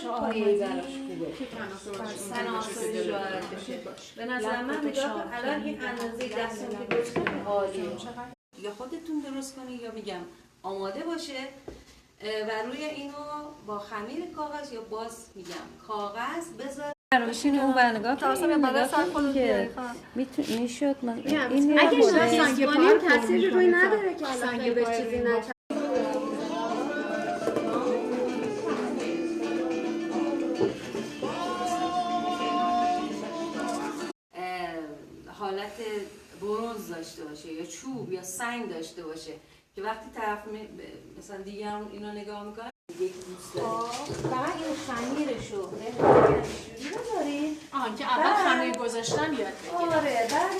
پایه‌ای براش خوبه تناسبش وارد بشه. به نظر من نگاه کن الان این اندازه دستم که گذاشتم عالیه. یا خودتون درست کنی یا میگم آماده باشه و روی اینو با خمیر کاغذ یا باز میگم کاغذ بذار بشین اون برنگاه تاسم بعد سر خودت بیاری میشد من این اگه سنگ پارک تاثیری روی نداره که سنگ به چیزی نکنه. حالت برنز داشته باشه یا چوب یا سنگ داشته باشه که وقتی طرف مثلا دیگه هم اینو نگاه میکنه یک دوست داره فقط این خمیرشو اینجوری بذارید که اول خمیر گذاشتن یاد بگیرم. آره بعد